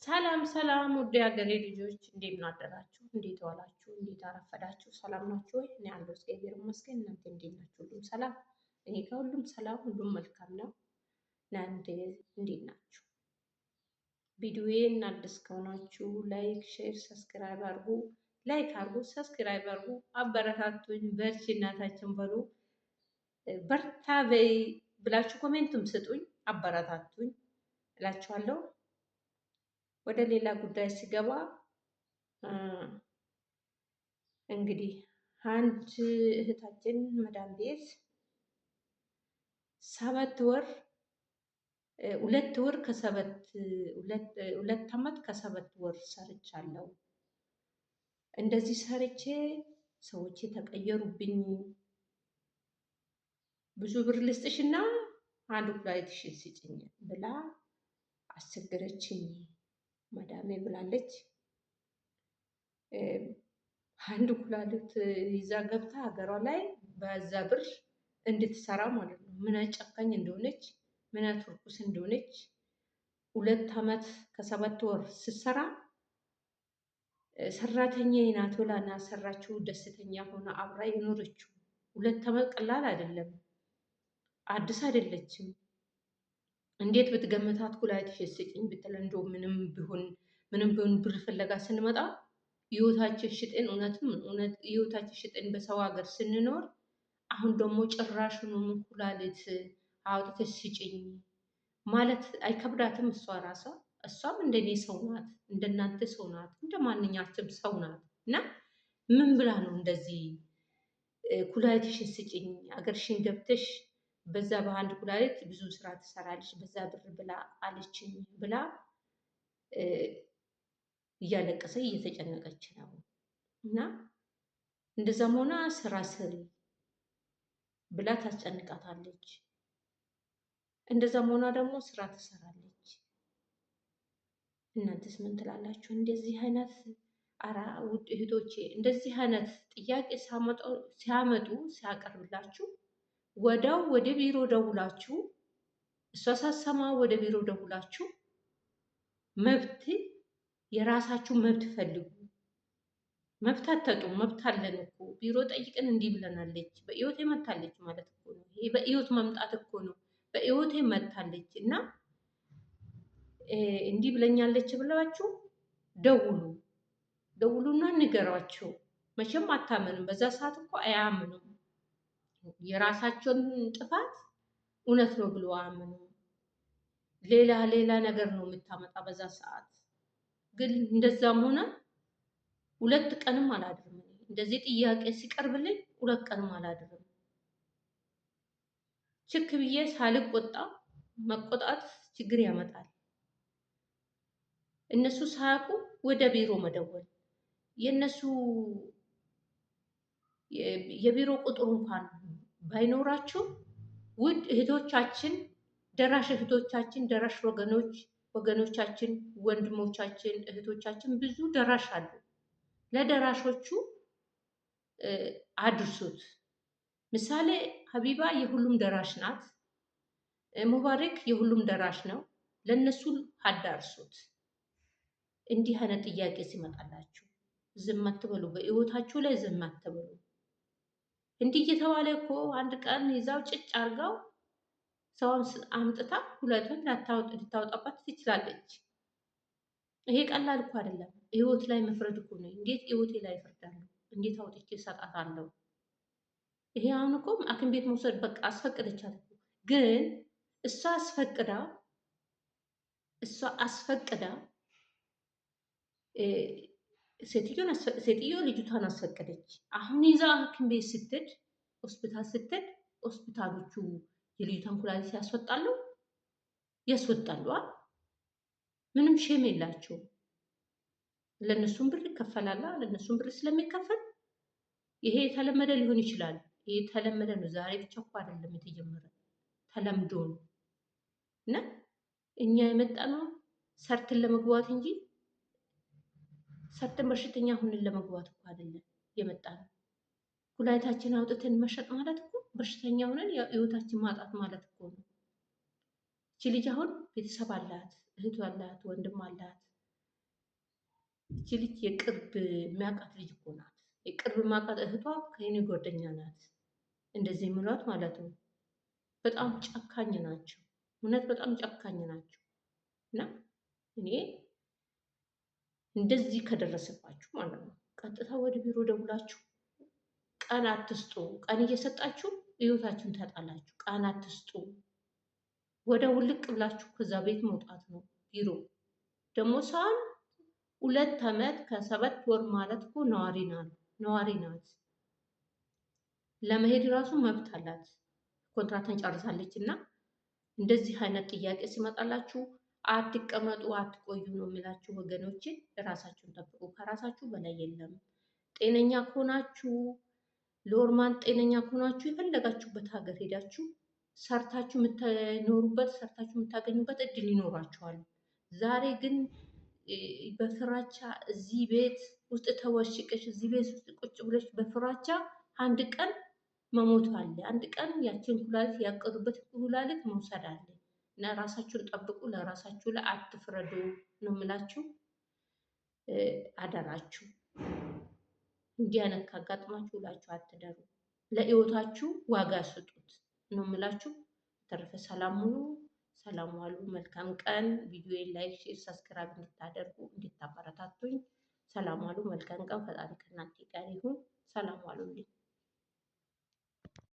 ሰላም ሰላም ውድ የሀገሬ ልጆች እንዴት አደራችሁ? እንዴት ዋላችሁ? እንዴት አረፈዳችሁ? ሰላም ናችሁ ወይ? እኔ ያለው እግዚአብሔር ይመስገን። እናንተ እንዴት ናችሁ? ሁሉም ሰላም? እኔ ጋር ሁሉም ሰላም፣ ሁሉም መልካም ነው። እናንተ እንዴት ናችሁ? ቪዲዮዬን አዲስ ከሆናችሁ ላይክ፣ ሼር፣ ሰብስክራይብ አድርጉ። ላይክ አድርጉ፣ ሰብስክራይብ አድርጉ። አበረታቱኝ፣ በርቺ እናታችን በሉ። በርታ በይ ብላችሁ ኮሜንትም ስጡኝ፣ አበረታቱኝ እላችኋለሁ። ወደ ሌላ ጉዳይ ሲገባ እንግዲህ አንድ እህታችን መዳም ቤት 2 ዓመት ሰርቻለሁ። እንደዚህ ሰርቼ ሰዎች የተቀየሩብኝ፣ ብዙ ብር ልስጥሽና አንድ ኩላሊትሽን ስጭኝ ብላ አስቸገረችኝ መዳሜ ብላለች። አንድ ኩላሊት ይዛ ገብታ ሀገሯ ላይ በዛ ብር እንድትሰራ ማለት ነው። ምን ጨካኝ እንደሆነች፣ ምን ርኩስ እንደሆነች 2 ዓመት ከ7 ወር ስትሰራ ሰራተኛ ናት ብላ እና ሰራችው። ደስተኛ ሆና አብራ የኖረችው 2 ዓመት ቀላል አይደለም። አዲስ አይደለችም። እንዴት ብትገምታት ኩላሊትሽን ስጪኝ ብትል እንደው ምንም ቢሆን ብር ፍለጋ ስንመጣ ህይወታችን ሽጥን፣ እውነት ህይወታችን ሽጥን በሰው ሀገር ስንኖር፣ አሁን ደግሞ ጭራሹኑ ኩላሊት አውጥተሽ ስጪኝ ማለት አይከብዳትም? እሷም እንደኔ ሰው ናት፣ እንደናንተ ሰው ናት፣ እንደ ማንኛችም ሰው ናት። እና ምን ብላ ነው እንደዚህ ኩላሊትሽን ስጪኝ አገርሽን ገብተሽ በዛ በአንድ ኩላሊት ብዙ ስራ ትሰራለች በዛ ብር ብላ አለችኝ ብላ እያለቀሰ እየተጨነቀች ነው። እና እንደዛም ሆና ስራ ስሪ ብላ ታስጨንቃታለች። እንደዛም ሆና ደግሞ ስራ ትሰራለች። እናንተስ ምን ትላላችሁ? እንደዚህ አይነት ውድ እህቶቼ እንደዚህ አይነት ጥያቄ ሲያመጡ ሲያቀርብላችሁ ወዳው ወደ ቢሮ ደውላችሁ፣ እሷ ሳሰማ ወደ ቢሮ ደውላችሁ መብት የራሳችሁ መብት ፈልጉ። መብት አትጠጡም። መብት አለን እኮ ቢሮ ጠይቀን እንዲህ ብለናለች፣ በህይወቴ መታለች ማለት እኮ ነው። ይሄ በህይወት መምጣት እኮ ነው። በህይወቴ መታለች እና እንዲህ ብለኛለች ብላችሁ ደውሉና ንገሯቸው። መቼም አታምንም። በዛ ሰዓት እኮ አያምኑም። የራሳቸውን ጥፋት እውነት ነው ብሎ አያምኑ። ሌላ ነገር ነው የምታመጣ በዛ ሰዓት። ግን እንደዛም ሆነ 2 ቀንም አላድርም። እንደዚህ ጥያቄ ሲቀርብልኝ 2 ቀንም አላድርም። ችክ ብዬ ሳልቆጣ፣ መቆጣት ችግር ያመጣል። እነሱ ሳያውቁ ወደ ቢሮ መደወል፣ የነሱ የቢሮ ቁጥሩ እንኳን ባይኖራችሁ ውድ እህቶቻችን፣ ደራሽ እህቶቻችን፣ ደራሽ ወገኖቻችን፣ ወንድሞቻችን፣ እህቶቻችን ብዙ ደራሽ አሉ። ለደራሾቹ አድርሱት። ምሳሌ ሀቢባ የሁሉም ደራሽ ናት። ሙባረክ የሁሉም ደራሽ ነው። ለነሱ አዳርሱት። እንዲህ አይነት ጥያቄ ሲመጣላችሁ ዝም አትበሉ። በህይወታችሁ ላይ ዝም አትበሉ። እንዲህ እየተባለ እኮ አንድ ቀን ይዛው ጭጭ አርጋው ሰውን አምጥታ ሁለቱን ልታወጣባት ትችላለች። ይሄ ቀላል እኮ አይደለም። ህይወት ላይ መፍረድ እኮ ነው። እንዴት ህይወቴ ላይ እፈርዳለሁ? እንዴት አውጥቼ እሰጣታለሁ? ይሄ አሁን እኮ ሐኪም ቤት መውሰድ በቃ አስፈቅደቻት እኮ። ግን እሷ አስፈቅዳ ሴትዮ ልጅቷን አስፈቀደች። አሁን ይዛ ሐኪም ቤት ስትሄድ፣ ሆስፒታል ስትሄድ ሆስፒታሎቹ የልጅቷን ኩላሊት ያስወጣሉ። ምንም ሼም የላቸውም። ለነሱም ብር ይከፈላል። ለነሱም ብር ስለሚከፈል ይሄ የተለመደ ሊሆን ይችላል። ይሄ የተለመደ ነው። ዛሬ ብቻ እኮ አይደለም የተጀመረ፣ ተለምዶ ነው። እና እኛ የመጣነው ሰርተን ለመግባት እንጂ ሰርተን በሽተኛ ሁነን ለመግባት እኮ አይደለም የመጣነው። ኩላሊታችን አውጥተን መሸጥ ማለት እኮ በሽተኛ ሆነን ህይወታችን ማጣት ማለት እኮ ነው። እቺ ልጅ አሁን ቤተሰብ አላት፣ እህቱ አላት፣ ወንድም አላት። እቺ ልጅ የቅርብ የሚያውቃት ልጅ እኮ ናት። የቅርብ ማውቃት እህቷ ከኔ ጓደኛ ናት። እንደዚህ የሚሏት ማለት ነው። በጣም ጨካኝ ናቸው። እውነት በጣም ጨካኝ ናቸው። እና እኔ እንደዚህ ከደረሰባችሁ ማለት ነው ቀጥታ ወደ ቢሮ ደውላችሁ ቀን አትስጡ። ቀን እየሰጣችሁ ህይወታችሁን ታጣላችሁ። ቀን አትስጡ። ወደ ውልቅ ብላችሁ ከዛ ቤት መውጣት ነው። ቢሮ ደግሞ ሳን 2 ዓመት ከ7 ወር ማለት እኮ ነዋሪ ናት። ለመሄድ ራሱ መብት አላት። ኮንትራትን ጨርሳለች። እና እንደዚህ አይነት ጥያቄ ሲመጣላችሁ አትቀመጡ፣ አትቆዩ ነው የሚላችሁ ወገኖቼ። ራሳችሁን ጠብቁ። ከራሳችሁ በላይ የለም። ጤነኛ ከሆናችሁ ሎርማን ጤነኛ ከሆናችሁ የፈለጋችሁበት ሀገር ሄዳችሁ ሰርታችሁ የምትኖሩበት ሰርታችሁ የምታገኙበት እድል ይኖራችኋል። ዛሬ ግን በፍራቻ እዚህ ቤት ውስጥ ተወሽቀሽ እዚህ ቤት ውስጥ ቁጭ ብለሽ በፍራቻ አንድ ቀን መሞት አለ። አንድ ቀን ያችን ኩላሊት ያቀዱበት ኩላሊት መውሰድ አለ። እና ራሳችሁን ጠብቁ። ለራሳችሁ ላይ አትፍረዱ ነው የምላችሁ። አደራችሁ እንዲህ አይነት ካጋጥማችሁ ውላችሁ አትደሩ። ለህይወታችሁ ዋጋ ስጡት ነው የምላችሁ። ተረፈ ሰላም ሁኑ። ሰላም ዋሉ። መልካም ቀን። ቪዲዮዬን ላይክ፣ ሼር፣ ሰብስክራይብ እንድታደርጉ እንድታበረታቱኝ። ሰላም ዋሉ። መልካም ቀን። ፈጣሪ ከእናንተ ጋር ይሁን። ሰላም ዋሉልኝ።